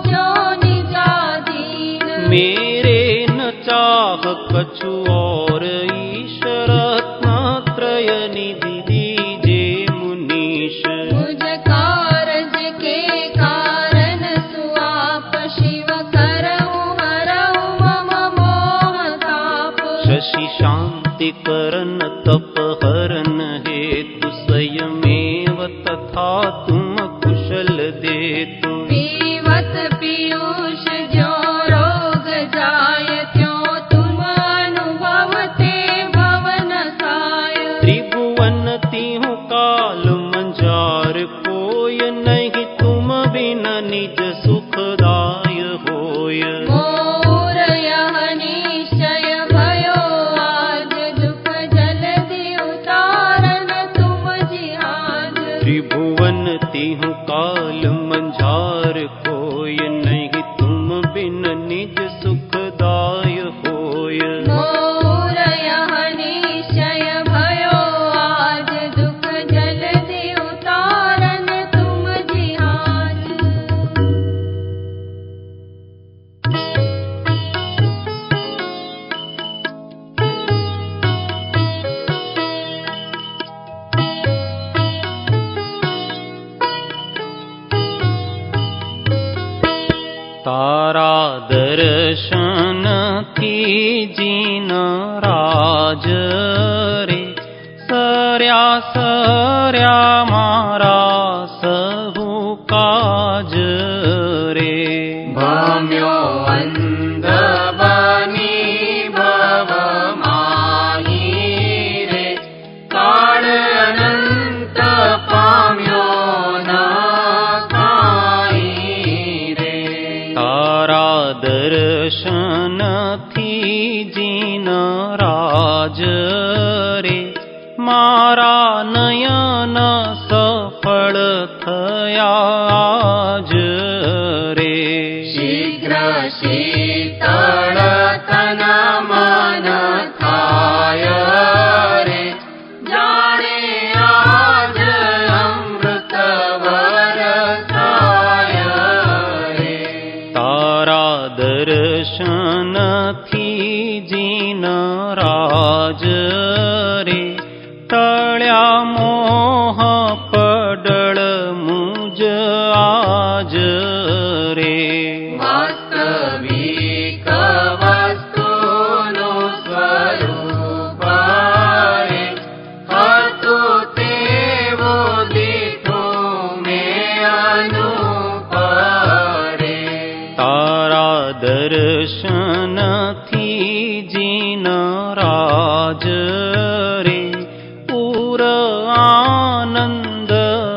जो निजाधीन। मेरे न चाह कछु और ईश्वर रत्नत्रय निधि दीजे मुनीश। मुझ कारज के कारण सुआप शिव करऊं हरऊं मम मोह ताप। शशि शांति करन तप हरन हेतु संयमेव तथा तुम कुशल देतु। पीवत पीयूष जो रोग जाय त्यों तुम अनुभवते भवन साय। त्रिभुवन तिहु काल मंजार कोय नहीं तुम बिन निज सुखदाय होय। मोर यह निश्चय भयो आज दुख जल्दी उतारन तुम जिहाज। त्रिभुवन तिहु काल मंझार कोय नहीं तुम बिन निज सुखदाय होय। मोर यह निश्चय भयो आज दुख जल्दी उतारन तुम जिहाज। तारा दर्शन कीजिन राज रे। सर्या सर्या मारा सहु काज रे। भाम्यो अंध बनी भव माही रे। काल अनंत पाम्यो न काई रे। तारा दर्शन थीजिन राज रे। मारा नयन सफल थया आज रे। शीघ्र शीतल तन मन थाय रे। जाने आज अमृत बरसाय रे। तारा दर्शन थीजिन राज रे। टळ्या मोह पडळ मुज आज रे। वास्तविक वस्तुनो स्वरूप रे। हतु तेवो दिठो में अनूप रे। तारा दर्शन थीजिन राज रे। पूर आनंद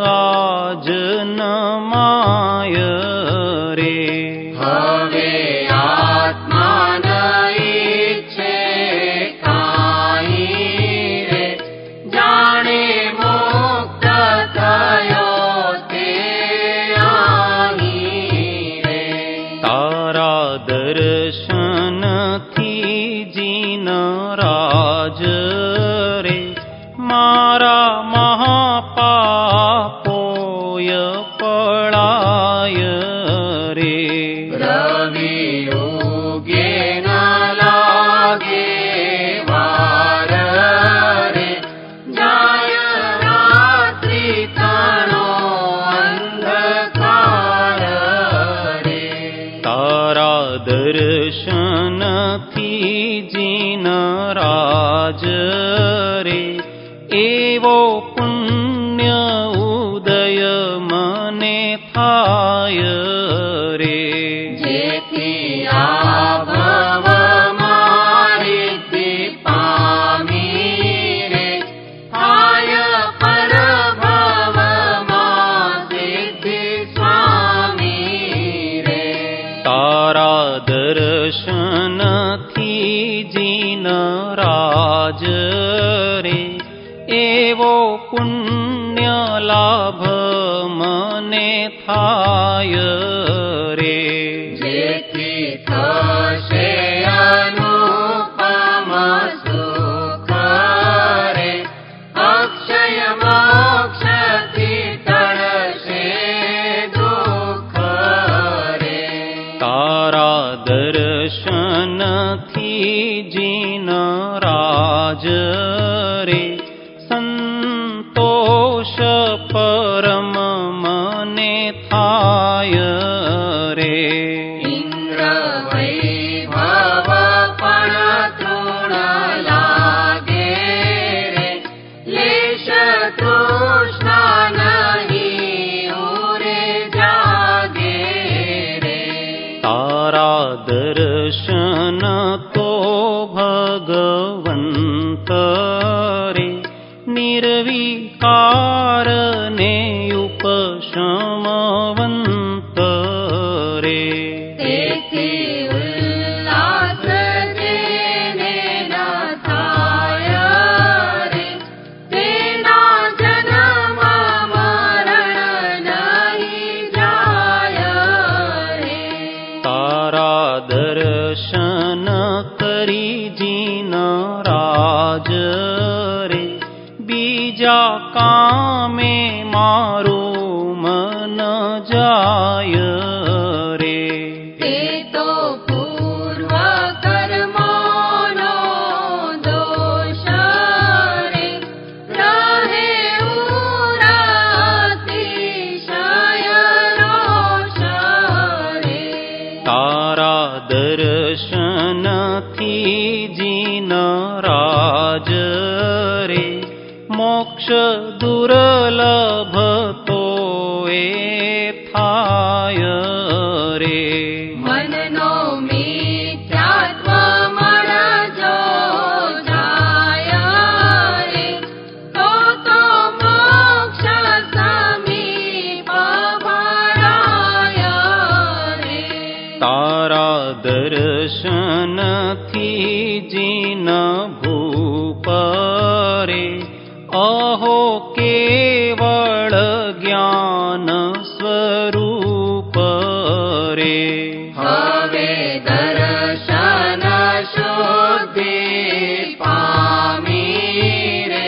आज न माय रे। हवे आत्मा न इच्छे काई रे। जाने मुक्त थयो ते आही रे। तारा दर्शन थीजिन राज रे। मारा महापापोय पळाय रे। रवि उगे न लागे वार रे। जाय रात्रि થાય રે. જેથી આ ભવમાં રિદ્ધિ પામી રે, થાય પરભવમાં સિદ્ધિ સ્વામી રે. તારા દર્શનથી જીન રાજ રે, એવો પુણ્ય લાભ મને થાય રે. જેથી થશે અનુપમ સુખ રે, અક્ષય મોક્ષથી ટળશે દુઃખ રે. તારા દર્શનથી જીન રાજ રે, સંતોષ પરમ મને થાય રે. ઇન્દ્ર વૈભવ પણ તૃણ લાગે રે, લેશ તૃષ્ણા નહીં ઉરે જાગે રે. તારા દર્શન તો ભગવંત રે, નિર્વિકાર ને ઉપશમવંત રે. તેથી ઉલ્લાસ જેને ન થાય રે, તેના જન્મ મરણ નહીં જાય રે. તારા દર્શન કરી જીન રાજ રે, બીજા કામે મારું મન જાય રે. તે તો પૂર્વ કર્મોનો દોષ રે, રહે ઉરાતિશય રોષ રે. તારા દર્શનથી જીન રાજ રે, મોક્ષ દુર્લભ તો એ થાય રે. મનનો મિથ્યાત્વ મળજો જાય રે, તો મોક્ષ સમીપ ભળાય રે. તારા દર્શનથી જીન ભૂપ રે, અહો કેવળ જ્ઞાન સ્વરૂપ રે. હવે દર્શન શુદ્ધિ પામી રે,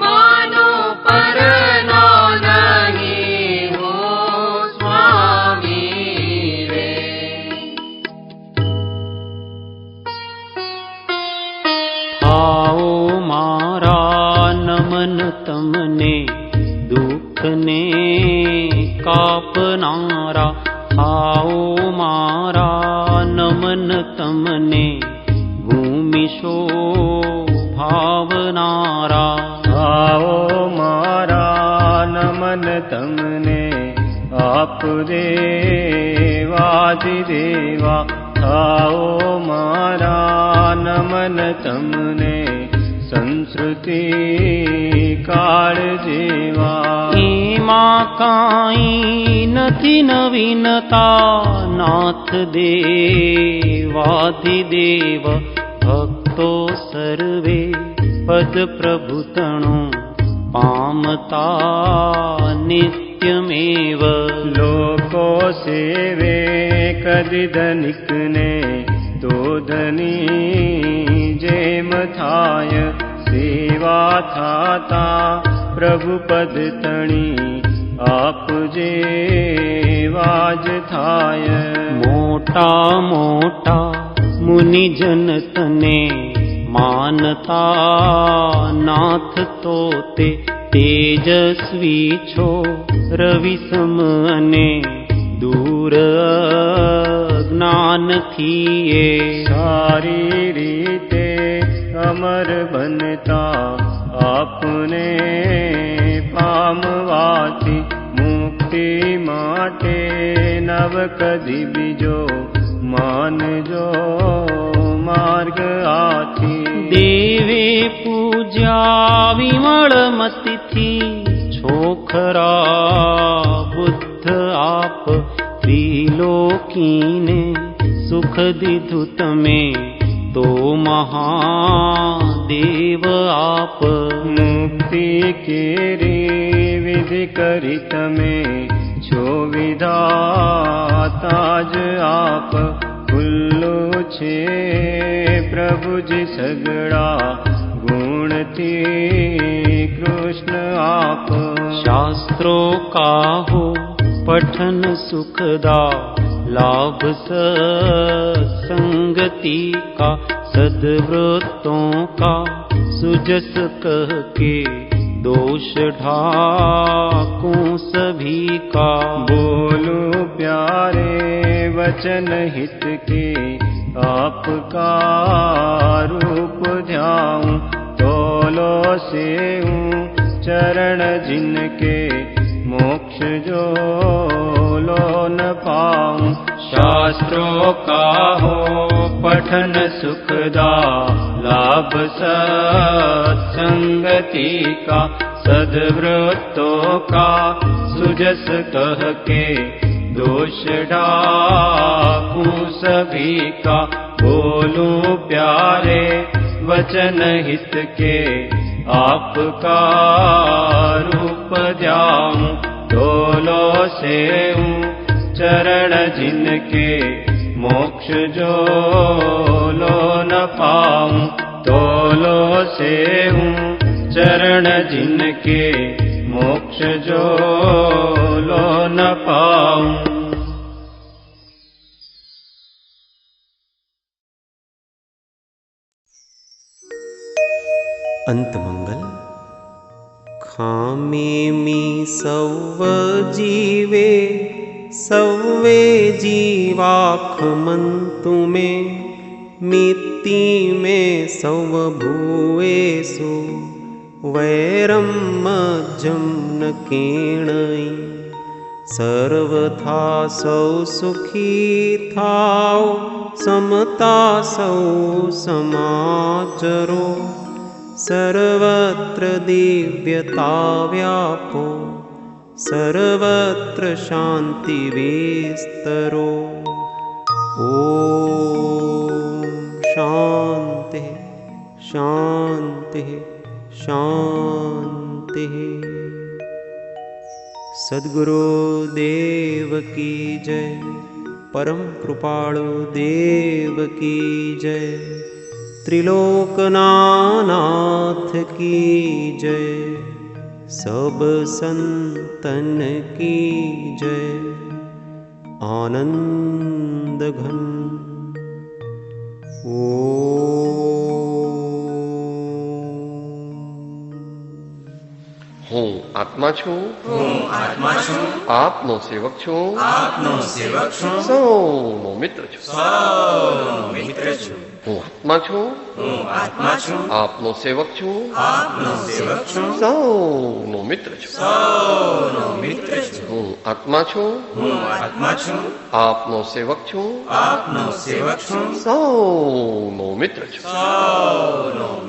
માનો પરનો નહીં હું સ્વામી રે. આવો મારા નમન તમને દુઃખને કાપનારા, આવો મારા નમન તમને ભૂમિશો ભાવનારા. આવો મારા નમન તમને આપ દેવાધિદેવા. આવો મારા નમન તમને સંસ્કૃતિ કાળ જેવા. એમાં કાંઈ નથી નવીનતા, નાથ દેવાધિદેવ ભક્તો સર્વે પદ પ્રભુતણો પામતા નિત્યમેવ. લોકો સેવે કદી ધનિકને તો ધની જેમ થાય, સેવા થાતા પ્રભુ પદ તણી આપજે વાજ થાય. મોટા મોટા મુનિજન તને માનતા, નાથ તો તે તેજસ્વી છો રવિ સમ અને દૂર જ્ઞાનથી એ. સારી રીતે અમર બનતા આપને પામવાથી મુક્તિ માં માટે નવ કદી બીજો માનજો માર્ગ આથી. દેવે પૂજ્યા વિમળ મતિથી છોખરા બુદ્ધ આપ ત્રિલોકીને સુખ દીધું તમે તો મહાદેવ આપ. મુક્તિ કેરી વિધિ કરી તમે છો વિધાતા જ આપ. ખુલ્લું છે પ્રભુજી સગડા ગુણથી કૃષ્ણ આપ. शास्त्रो काहो पठन सुखदा लाभ सत्संगति का सद्वृत्तों का सुजस कह के दोष ढाकूं सभी का. बोलो प्यारे वचन हित के आपका रूप ध्याऊं. तोलो से चरण जिनके मोक्ष जो लो न पाऊं. शास्त्रों का हो पठन सुखदा लाभ सत्संगति का सद्वृत्तों का सुजस कह के दोष ढाकूं सभी का. बोलूं प्यारे वचन हित के आपका रूप ध्याऊं. डोलो से चरण जिनके मोक्ष जो लो न पाऊं. तोलो से चरण जिनके मोक्ष जो लो न पाऊं. अंत मंगल. खामे मी सव जीवे सवे जीवा खमंतु में मित्ति में सव भूएसु वैरम मज्जम न केणई. सर्वथा सौ सुखी थाओ समता सौ समाचरो. सर्वत्र दिव्यता व्यापो सर्वत्र शांति विस्तरो. ओम शांति शांति शांति. सद्गुरु देव की जय. परम कृपाळु देव की जय. त्रिलोकनाथ की जय. सब संतन की जय. आनंद घन. હું આત્મા છું. આપનો સેવક છું. સૌનો મિત્ર છું. હું આત્મા છું. આપનો સેવક છું. સૌનો મિત્ર છું. હું આત્મા છું. આપનો સેવક છું. સૌનો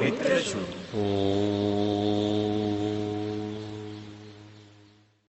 મિત્ર છું.